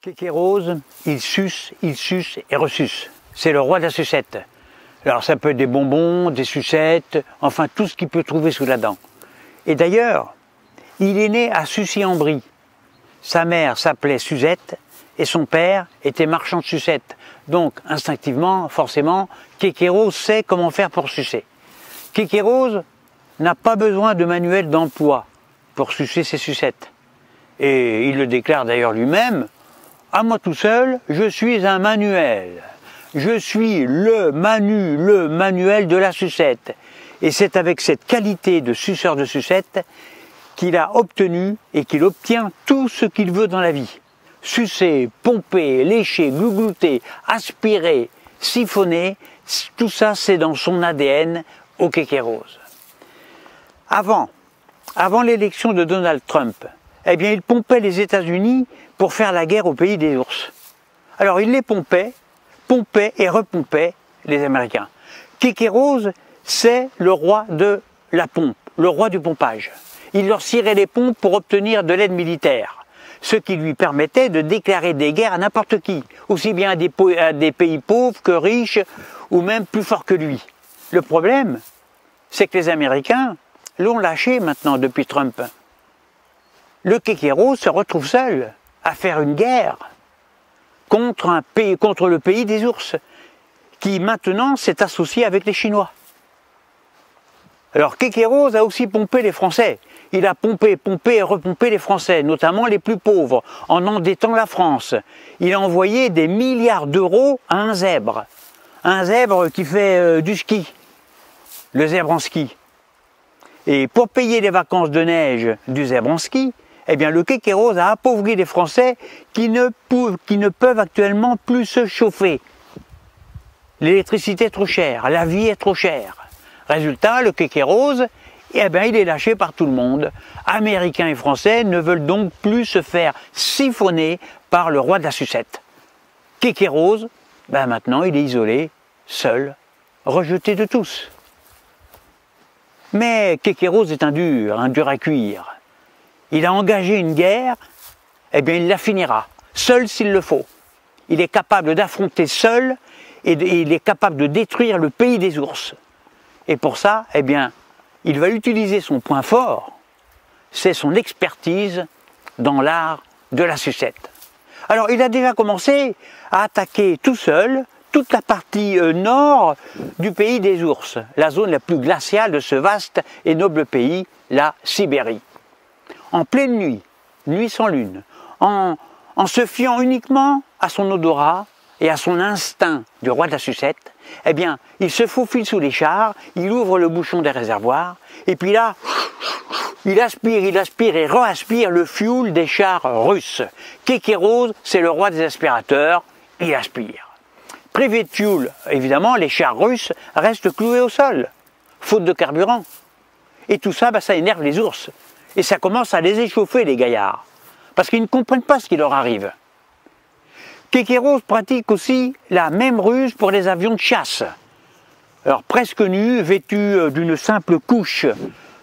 Kékérose, il suce et ressuce. C'est le roi de la sucette. Alors ça peut être des bonbons, des sucettes, enfin tout ce qu'il peut trouver sous la dent. Et d'ailleurs, il est né à Sucy-en-Brie. Sa mère s'appelait Suzette et son père était marchand de sucettes. Donc instinctivement, forcément, Kékérose sait comment faire pour sucer. Kékérose n'a pas besoin de manuel d'emploi pour sucer ses sucettes. Et il le déclare d'ailleurs lui-même, « À moi tout seul, je suis un manuel. Je suis le manuel de la sucette. » Et c'est avec cette qualité de suceur de sucette qu'il a obtenu et qu'il obtient tout ce qu'il veut dans la vie. Sucer, pomper, lécher, glouglouter, aspirer, siphonner, tout ça c'est dans son ADN au Kékérose. Avant l'élection de Donald Trump, eh bien il pompait les États-Unis pour faire la guerre au pays des ours. Alors il les pompait et repompait les Américains. Kékérose, c'est le roi de la pompe, le roi du pompage. Il leur cirait les pompes pour obtenir de l'aide militaire, ce qui lui permettait de déclarer des guerres à n'importe qui, aussi bien à des pays pauvres que riches, ou même plus forts que lui. Le problème, c'est que les Américains l'ont lâché maintenant depuis Trump. Le Kékérose se retrouve seul à faire une guerre contre le pays des ours, qui maintenant s'est associé avec les Chinois. Alors Kékérose a aussi pompé les Français. Il a pompé et repompé les Français, notamment les plus pauvres, en endettant la France. Il a envoyé des milliards d'euros à un zèbre qui fait du ski, le zèbre en ski. Et pour payer les vacances de neige du zèbre en ski, eh bien le Kékérose a appauvri les Français qui ne peuvent actuellement plus se chauffer. L'électricité est trop chère, la vie est trop chère. Résultat, le Kékérose, eh bien, il est lâché par tout le monde. Américains et Français ne veulent donc plus se faire siphonner par le roi de la sucette. Kékérose, ben maintenant il est isolé, seul, rejeté de tous. Mais Kékérose est un dur à cuire. Il a engagé une guerre, eh bien il la finira, seul s'il le faut. Il est capable d'affronter seul et il est capable de détruire le pays des ours. Et pour ça, eh bien, il va utiliser son point fort, c'est son expertise dans l'art de la sucette. Alors il a déjà commencé à attaquer tout seul toute la partie nord du pays des ours, la zone la plus glaciale de ce vaste et noble pays, la Sibérie. En pleine nuit, nuit sans lune, en se fiant uniquement à son odorat et à son instinct du roi de la sucette, eh bien, il se faufile sous les chars, il ouvre le bouchon des réservoirs, et puis là, il aspire et re-aspire le fioul des chars russes. Kékérose, c'est le roi des aspirateurs, il aspire. Privé de fioul, évidemment, les chars russes restent cloués au sol, faute de carburant. Et tout ça, ça énerve les ours. Et ça commence à les échauffer, les gaillards, parce qu'ils ne comprennent pas ce qui leur arrive. Kékérose pratique aussi la même ruse pour les avions de chasse. Alors presque nu, vêtu d'une simple couche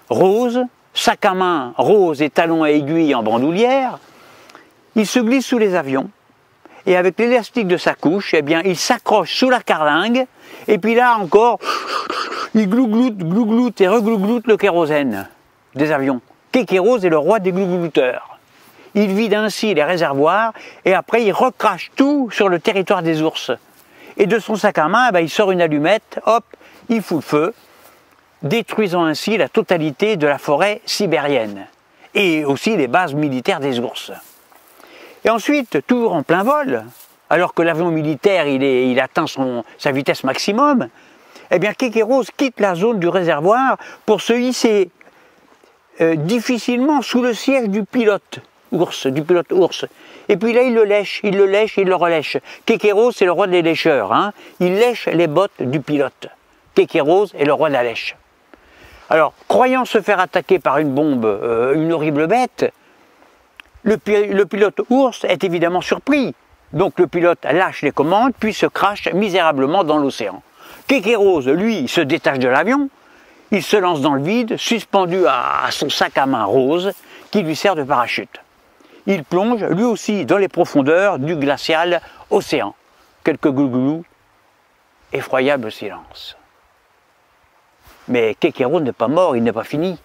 rose, sac à main rose et talons à aiguilles en bandoulière, il se glisse sous les avions et avec l'élastique de sa couche, eh bien, il s'accroche sous la carlingue et puis là encore, il glougloute et reglougloute le kérosène des avions. Kékérose est le roi des glouglouteurs. Il vide ainsi les réservoirs et après il recrache tout sur le territoire des ours. Et de son sac à main, il sort une allumette, hop, il fout le feu, détruisant ainsi la totalité de la forêt sibérienne et aussi les bases militaires des ours. Et ensuite, toujours en plein vol, alors que l'avion militaire il atteint sa vitesse maximum, eh bien Kékérose quitte la zone du réservoir pour se hisser difficilement sous le siège du pilote ours. Et puis là, il le lèche, il le relèche. Kékérose, c'est le roi des lécheurs. Il lèche les bottes du pilote. Kékérose est le roi de la lèche. Alors, croyant se faire attaquer par une bombe, une horrible bête, le pilote ours est évidemment surpris. Donc le pilote lâche les commandes, puis se crache misérablement dans l'océan. Kékérose, lui, se détache de l'avion, il se lance dans le vide, suspendu à son sac à main rose, qui lui sert de parachute. il plonge lui aussi dans les profondeurs du glacial océan. Quelques glouglous, effroyable silence. Mais Kékéros n'est pas mort, il n'est pas fini.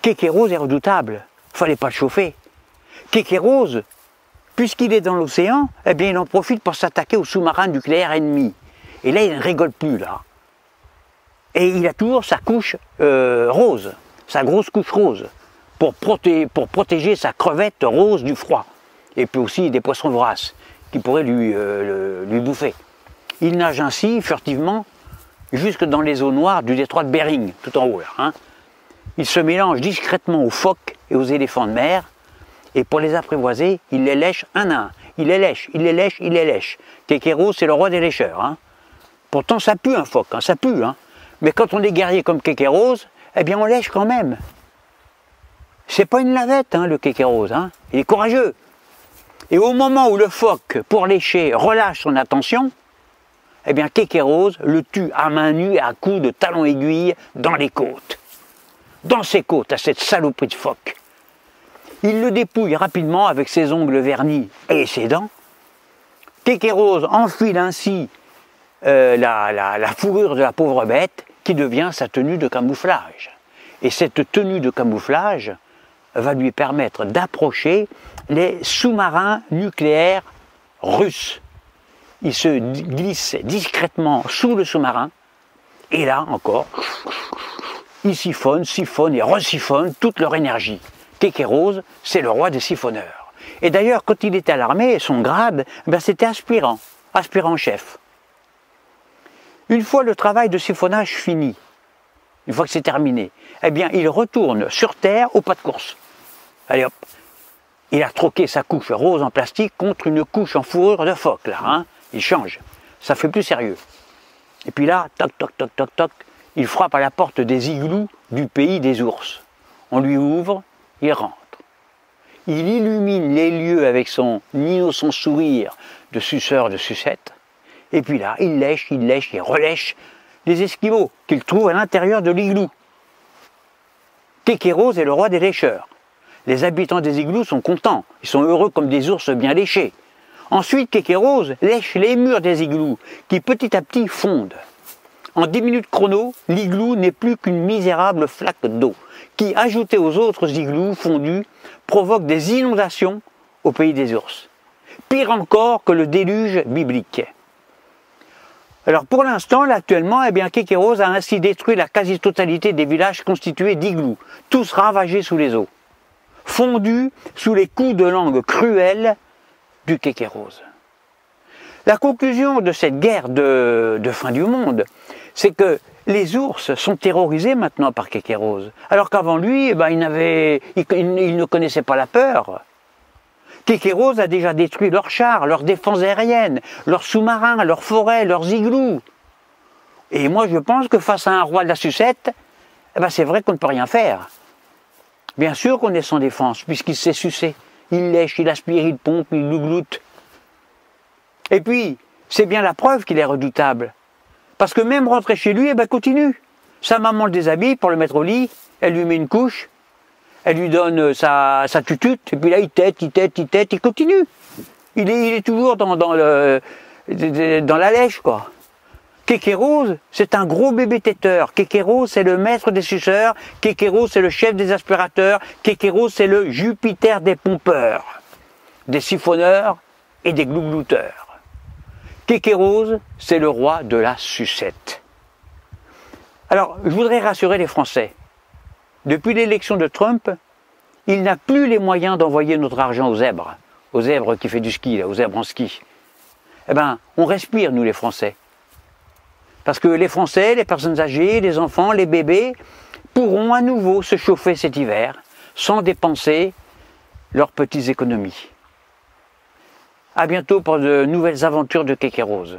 Kékéros est redoutable, fallait pas le chauffer. Kékéros, puisqu'il est dans l'océan, eh bien il en profite pour s'attaquer aux sous-marins nucléaires ennemis. Et là, il ne rigole plus, là. Et il a toujours sa couche rose, sa grosse couche rose, pour protéger sa crevette rose du froid. Et puis aussi des poissons voraces qui pourraient lui bouffer. Il nage ainsi, furtivement, jusque dans les eaux noires du détroit de Bering, tout en haut, là. Hein. Il se mélange discrètement aux phoques et aux éléphants de mer, et pour les apprivoiser, il les lèche un à un. Il les lèche, il les lèche, il les lèche. Kékéros, c'est le roi des lécheurs. Hein. Pourtant, ça pue un phoque, hein, ça pue. Hein. Mais quand on est guerrier comme Kékéros, eh bien on lèche quand même. C'est pas une lavette, hein, le Kékéros. Hein. Il est courageux. Et au moment où le phoque, pour lécher, relâche son attention, eh bien Kékéros le tue à main nue et à coups de talons aiguilles dans les côtes. Dans ses côtes, à cette saloperie de phoque. Il le dépouille rapidement avec ses ongles vernis et ses dents. Kékéros enfile ainsi la fourrure de la pauvre bête qui devient sa tenue de camouflage. Et cette tenue de camouflage va lui permettre d'approcher les sous-marins nucléaires russes. Il se glisse discrètement sous le sous-marin et là encore, ils siphonnent et resiphonnent toute leur énergie. Kékéros, c'est le roi des siphonneurs. Et d'ailleurs, quand il était à l'armée, son grade, ben, c'était aspirant-chef. Une fois le travail de siphonnage fini, une fois que c'est terminé, eh bien, il retourne sur Terre au pas de course. Allez hop, il a troqué sa couche rose en plastique contre une couche en fourrure de phoque, là, hein. Il change, ça fait plus sérieux. Et puis là, toc, toc, toc, toc, toc, il frappe à la porte des igloos du pays des ours. On lui ouvre, il rentre. Il illumine les lieux avec son innocent sourire de suceur de sucette. Et puis là, il lèche et relèche les esquimaux qu'il trouve à l'intérieur de l'igloo. Kékéros est le roi des lécheurs. Les habitants des igloos sont contents, ils sont heureux comme des ours bien léchés. Ensuite, Kékéros lèche les murs des igloos qui petit à petit fondent. En 10 minutes chrono, l'igloo n'est plus qu'une misérable flaque d'eau qui, ajoutée aux autres igloos fondus, provoque des inondations au pays des ours. Pire encore que le déluge biblique. Alors pour l'instant, là, actuellement, eh bien, Kékéros a ainsi détruit la quasi-totalité des villages constitués d'iglous, tous ravagés sous les eaux, fondus sous les coups de langue cruels du Kékéros. La conclusion de cette guerre de fin du monde, c'est que les ours sont terrorisés maintenant par Kékéros, alors qu'avant lui, eh ben, il ne connaissait pas la peur. Kékéros a déjà détruit leurs chars, leurs défenses aériennes, leurs sous-marins, leurs forêts, leurs igloos. Et moi je pense que face à un roi de la sucette, eh ben, c'est vrai qu'on ne peut rien faire. Bien sûr qu'on est sans défense, puisqu'il sait sucer. Il lèche, il aspire, il pompe, il glougloute. Et puis, c'est bien la preuve qu'il est redoutable. Parce que même rentrer chez lui, eh ben, continue. Sa maman le déshabille pour le mettre au lit, elle lui met une couche, elle lui donne sa tutute, et puis là il tète, il continue. Il est toujours dans la lèche, quoi. Kékéros, c'est un gros bébé têteur. Kékéros, c'est le maître des suceurs. Kékéros, c'est le chef des aspirateurs. Kékéros, c'est le Jupiter des pompeurs, des siphonneurs et des glouglouteurs. Kékéros, c'est le roi de la sucette. Alors, je voudrais rassurer les Français. Depuis l'élection de Trump, il n'a plus les moyens d'envoyer notre argent aux zèbres qui fait du ski, là, aux zèbres en ski. Eh bien, on respire, nous les Français. Parce que les Français, les personnes âgées, les enfants, les bébés, pourront à nouveau se chauffer cet hiver, sans dépenser leurs petites économies. À bientôt pour de nouvelles aventures de Kékéros.